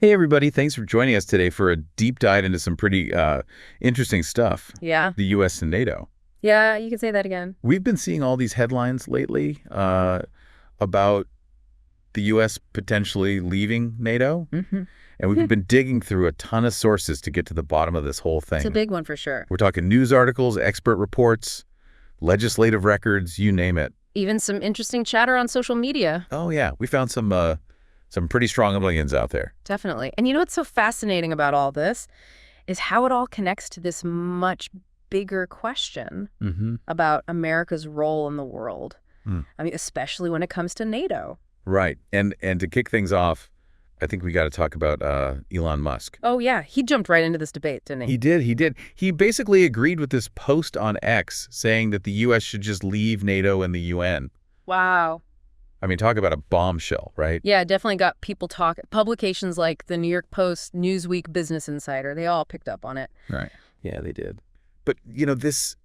Hey, everybody. Thanks for joining us today for a deep dive into some pretty interesting stuff. Yeah. The U.S. and NATO. Yeah, you can say that again. We've been seeing all these headlines lately about the U.S. potentially leaving NATO. Mm-hmm. And we've been digging through a ton of sources to get to the bottom of this whole thing. It's a big one for sure. We're talking news articles, expert reports, legislative records, you name it. Even some interesting chatter on social media. Oh, yeah. We found some pretty strong opinions out there. Definitely. And you know what's so fascinating about all this is how it all connects to this much bigger question about America's role in the world. I mean, especially when it comes to NATO. Right. And to kick things off, I think we got to talk about Elon Musk. Oh, yeah. He jumped right into this debate, didn't he? He did. He basically agreed with this post on X saying that the U.S. should just leave NATO and the UN. Wow. I mean, talk about a bombshell, right? Yeah, definitely got people talking. Publications like the New York Post, Newsweek, Business Insider, they all picked up on it. Right. Yeah, they did. But, you know, this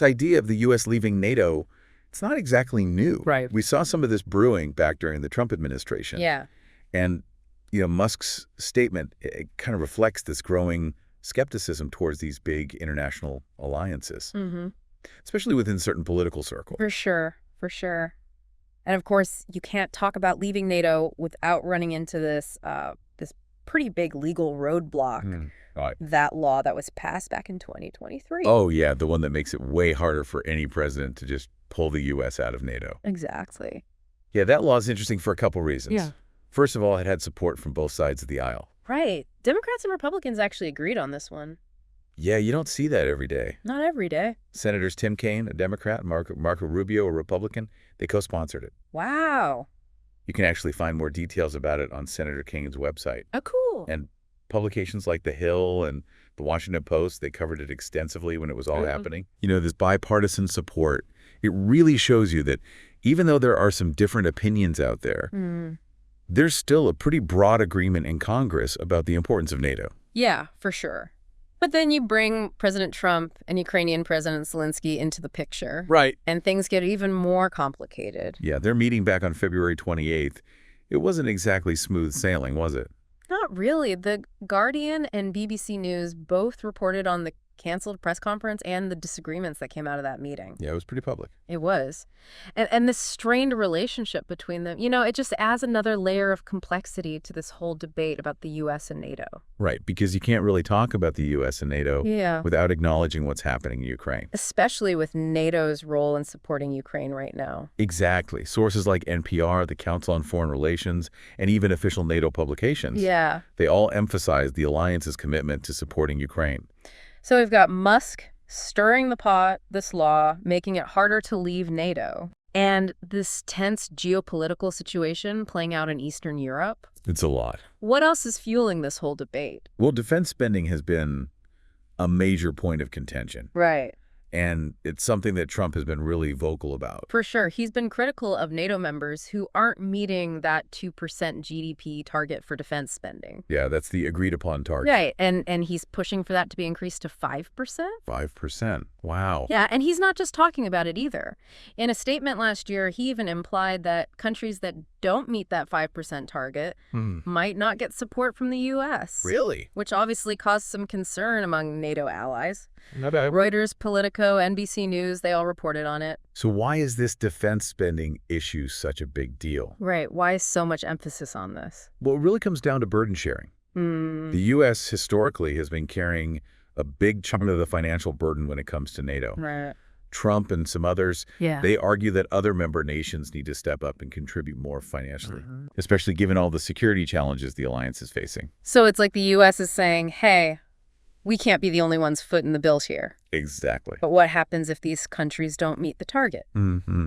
idea of the U.S. leaving NATO, it's not exactly new. Right. We saw some of this brewing back during the Trump administration. Yeah. And, you know, Musk's statement, it kind of reflects this growing skepticism towards these big international alliances, especially within certain political circles. For sure. For sure. And of course, you can't talk about leaving NATO without running into this this pretty big legal roadblock, that law that was passed back in 2023. Oh, yeah, the one that makes it way harder for any president to just pull the U.S. out of NATO. Exactly. Yeah, that law is interesting for a couple reasons. Yeah. First of all, it had support from both sides of the aisle. Right. Democrats and Republicans actually agreed on this one. Yeah, you don't see that every day. Not every day. Senators Tim Kaine, a Democrat, Marco Rubio, a Republican, they co-sponsored it. Wow. You can actually find more details about it on Senator Kaine's website. Oh, cool. And publications like The Hill and The Washington Post, they covered it extensively when it was all happening. You know, this bipartisan support, it really shows you that even though there are some different opinions out there, there's still a pretty broad agreement in Congress about the importance of NATO. Yeah, for sure. But then you bring President Trump and Ukrainian President Zelensky into the picture. Right. And things get even more complicated. Yeah, their meeting back on February 28th, it wasn't exactly smooth sailing, was it? Not really. The Guardian and BBC News both reported on the canceled press conference and the disagreements that came out of that meeting. Yeah, it was pretty public. It was. And this strained relationship between them, you know, it just adds another layer of complexity to this whole debate about the U.S. and NATO. Right, because you can't really talk about the U.S. and NATO without acknowledging what's happening in Ukraine. Especially with NATO's role in supporting Ukraine right now. Exactly. Sources like NPR, the Council on Foreign Relations, and even official NATO publications. Yeah. They all emphasize the alliance's commitment to supporting Ukraine. So we've got Musk stirring the pot, this law, making it harder to leave NATO, and this tense geopolitical situation playing out in Eastern Europe. It's a lot. What else is fueling this whole debate? Well, defense spending has been a major point of contention. Right. And it's something that Trump has been really vocal about. For sure. He's been critical of NATO members who aren't meeting that 2% GDP target for defense spending. Yeah, that's the agreed upon target. Right. And he's pushing for that to be increased to 5%. 5%. Wow. Yeah. And he's not just talking about it either. In a statement last year, he even implied that countries that don't meet that 5% target might not get support from the U.S. Really? Which obviously caused some concern among NATO allies. Not bad. Reuters, Politico, NBC News, they all reported on it. So why is this defense spending issue such a big deal? Right. Why is so much emphasis on this? Well, it really comes down to burden sharing. The U.S. historically has been carrying a big chunk of the financial burden when it comes to NATO. Right. Trump and some others, they argue that other member nations need to step up and contribute more financially, especially given all the security challenges the alliance is facing. So it's like the U.S. is saying, hey, we can't be the only ones footing the bills here. Exactly. But what happens if these countries don't meet the target?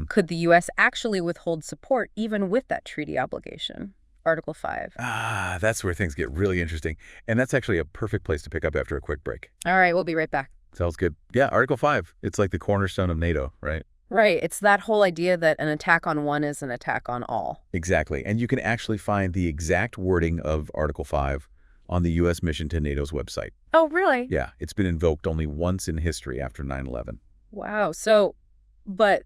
Could the U.S. actually withhold support even with that treaty obligation? Article 5. Ah, that's where things get really interesting. And that's actually a perfect place to pick up after a quick break. All right, we'll be right back. Sounds good. Yeah, Article 5. It's like the cornerstone of NATO, right? Right. It's that whole idea that an attack on one is an attack on all. Exactly. And you can actually find the exact wording of Article 5 on the U.S. mission to NATO's website. Oh, really? Yeah, it's been invoked only once in history after 9/11. Wow. So, but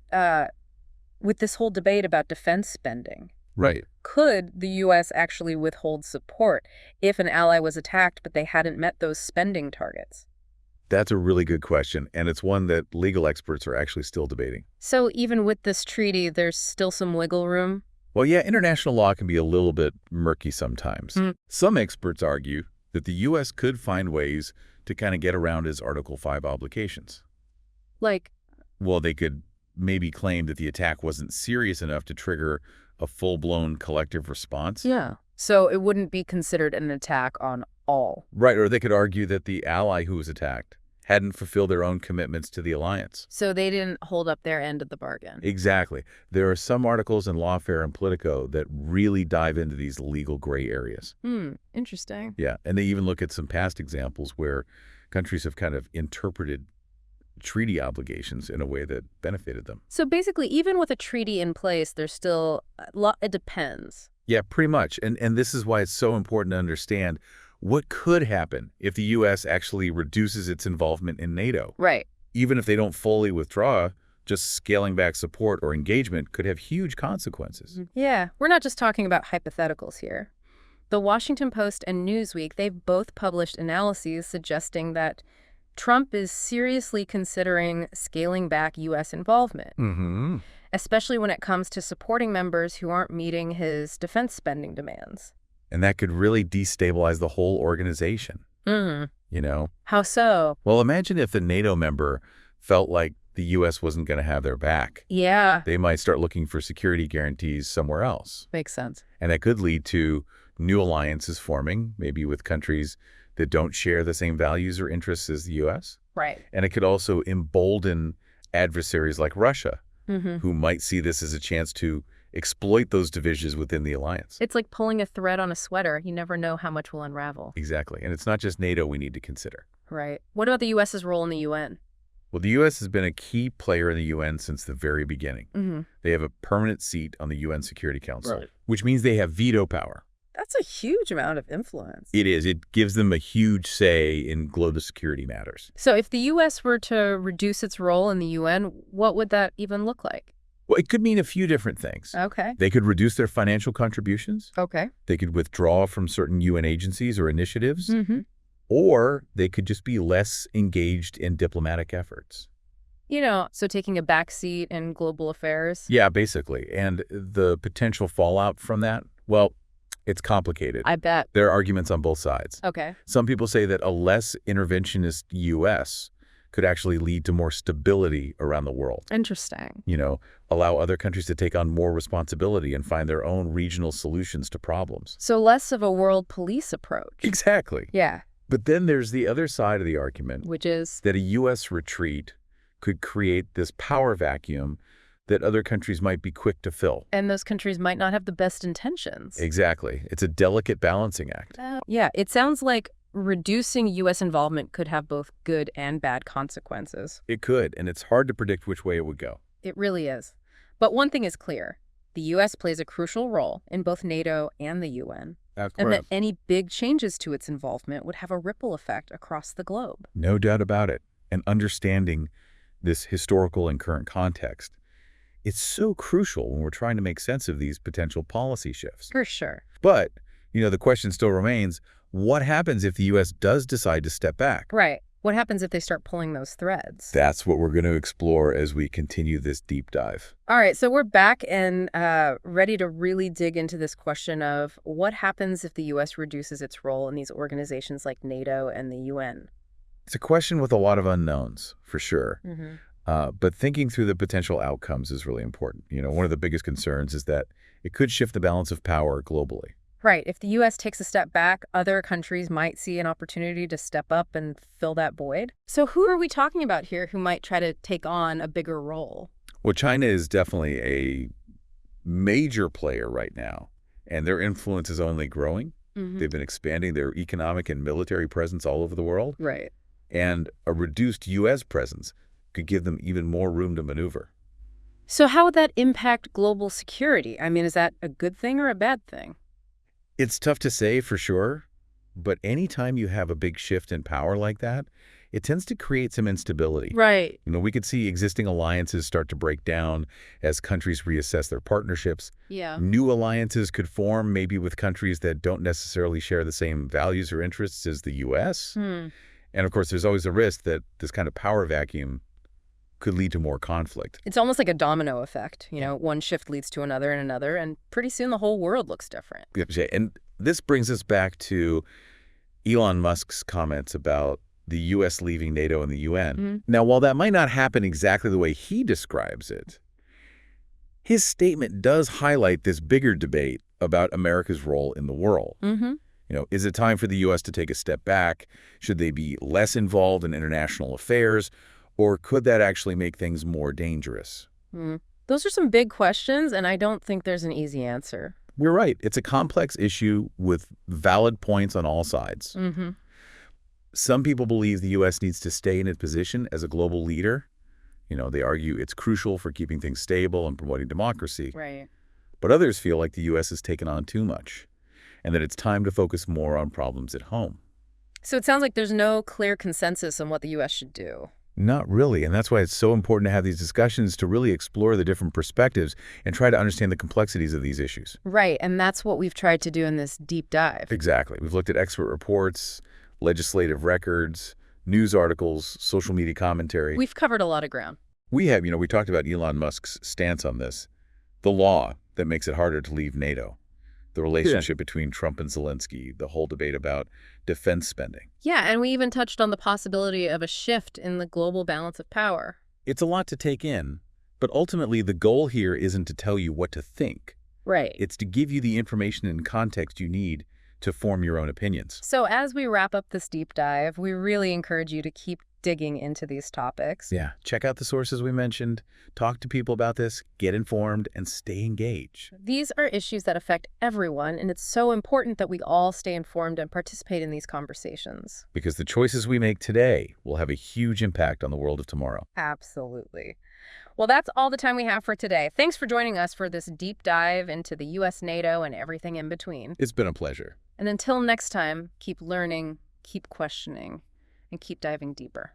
with this whole debate about defense spending, Right. could the U.S. actually withhold support if an ally was attacked but they hadn't met those spending targets? That's a really good question, and it's one that legal experts are actually still debating. So even with this treaty, there's still some wiggle room? Well, yeah, international law can be a little bit murky sometimes. Some experts argue that the U.S. could find ways to kind of get around its Article 5 obligations. Like? Well, they could maybe claim that the attack wasn't serious enough to trigger a full-blown collective response. Yeah. So it wouldn't be considered an attack on all. Right, or they could argue that the ally who was attacked hadn't fulfilled their own commitments to the alliance. So they didn't hold up their end of the bargain. Exactly. There are some articles in Lawfare and Politico that really dive into these legal gray areas. Interesting. Yeah, and they even look at some past examples where countries have kind of interpreted treaty obligations in a way that benefited them. So basically, even with a treaty in place, there's still it depends. Yeah, pretty much. And this is why it's so important to understand what could happen if the U.S. actually reduces its involvement in NATO. Right. Even if they don't fully withdraw, just scaling back support or engagement could have huge consequences. Yeah, we're not just talking about hypotheticals here. The Washington Post and Newsweek, they've both published analyses suggesting that Trump is seriously considering scaling back U.S. involvement, especially when it comes to supporting members who aren't meeting his defense spending demands. And that could really destabilize the whole organization. You know? How so? Well, imagine if the NATO member felt like the U.S. wasn't going to have their back. Yeah. They might start looking for security guarantees somewhere else. Makes sense. And that could lead to new alliances forming, maybe with countries that don't share the same values or interests as the U.S. Right. And it could also embolden adversaries like Russia, who might see this as a chance to exploit those divisions within the alliance. It's like pulling a thread on a sweater. You never know how much will unravel. Exactly. And it's not just NATO we need to consider. Right. What about the U.S.'s role in the UN? Well, the U.S. has been a key player in the UN since the very beginning. They have a permanent seat on the UN Security Council, which means they have veto power. That's a huge amount of influence. It is. It gives them a huge say in global security matters. So if the U.S. were to reduce its role in the UN, what would that even look like? Well, it could mean a few different things. Okay. They could reduce their financial contributions. Okay. They could withdraw from certain UN agencies or initiatives. Or they could just be less engaged in diplomatic efforts. You know, so taking a back seat in global affairs? Yeah, basically. And the potential fallout from that, well, it's complicated. I bet. There are arguments on both sides. Okay. Some people say that a less interventionist U.S. could actually lead to more stability around the world. Interesting. You know, allow other countries to take on more responsibility and find their own regional solutions to problems. So less of a world police approach. Exactly. Yeah. But then there's the other side of the argument, which is that a U.S. retreat could create this power vacuum that other countries might be quick to fill. And those countries might not have the best intentions. Exactly. It's a delicate balancing act. Yeah, it sounds like reducing U.S. involvement could have both good and bad consequences. It could, and it's hard to predict which way it would go. It really is. But one thing is clear. The U.S. plays a crucial role in both NATO and the UN. And that any big changes to its involvement would have a ripple effect across the globe. No doubt about it. And understanding this historical and current context, it's so crucial when we're trying to make sense of these potential policy shifts. For sure. But, you know, the question still remains, what happens if the U.S. does decide to step back? Right. What happens if they start pulling those threads? That's what we're going to explore as we continue this deep dive. All right, so we're back and ready to really dig into this question of what happens if the U.S. reduces its role in these organizations like NATO and the UN? It's a question with a lot of unknowns, for sure. But thinking through the potential outcomes is really important. You know, one of the biggest concerns is that it could shift the balance of power globally. Right. If the U.S. takes a step back, other countries might see an opportunity to step up and fill that void. So who are we talking about here who might try to take on a bigger role? Well, China is definitely a major player right now, and their influence is only growing. They've been expanding their economic and military presence all over the world. Right. And a reduced U.S. presence could give them even more room to maneuver. So how would that impact global security? I mean, is that a good thing or a bad thing? It's tough to say for sure, but anytime you have a big shift in power like that, it tends to create some instability. Right. We could see existing alliances start to break down as countries reassess their partnerships. Yeah. New alliances could form, maybe with countries that don't necessarily share the same values or interests as the U.S. And of course, there's always a risk that this kind of power vacuum could lead to more conflict. It's almost like a domino effect. One shift leads to another and another, and pretty soon the whole world looks different. And this brings us back to Elon Musk's comments about the U.S. leaving NATO and the UN. Now, while that might not happen exactly the way he describes it, his statement does highlight this bigger debate about America's role in the world. Is it time for the U.S. to take a step back? Should they be less involved in international affairs? Or could that actually make things more dangerous? Those are some big questions, and I don't think there's an easy answer. You're right. It's a complex issue with valid points on all sides. Some people believe the U.S. needs to stay in its position as a global leader. They argue it's crucial for keeping things stable and promoting democracy. Right. But others feel like the U.S. has taken on too much and that it's time to focus more on problems at home. So it sounds like there's no clear consensus on what the U.S. should do. Not really, and that's why it's so important to have these discussions to really explore the different perspectives and try to understand the complexities of these issues. Right, and that's what we've tried to do in this deep dive. Exactly. We've looked at expert reports, legislative records, news articles, social media commentary. We've covered a lot of ground. We have, we talked about Elon Musk's stance on this, the law that makes it harder to leave NATO, the relationship between Trump and Zelensky, the whole debate about defense spending. Yeah, and we even touched on the possibility of a shift in the global balance of power. It's a lot to take in, but ultimately the goal here isn't to tell you what to think. Right. It's to give you the information and context you need to form your own opinions. So as we wrap up this deep dive, we really encourage you to keep digging into these topics. Yeah, check out the sources we mentioned, talk to people about this, get informed, and stay engaged. These are issues that affect everyone, and it's so important that we all stay informed and participate in these conversations. Because the choices we make today will have a huge impact on the world of tomorrow. Absolutely. Well, that's all the time we have for today. Thanks for joining us for this deep dive into the U.S., NATO, and everything in between. It's been a pleasure. And until next time, keep learning, keep questioning, and keep diving deeper.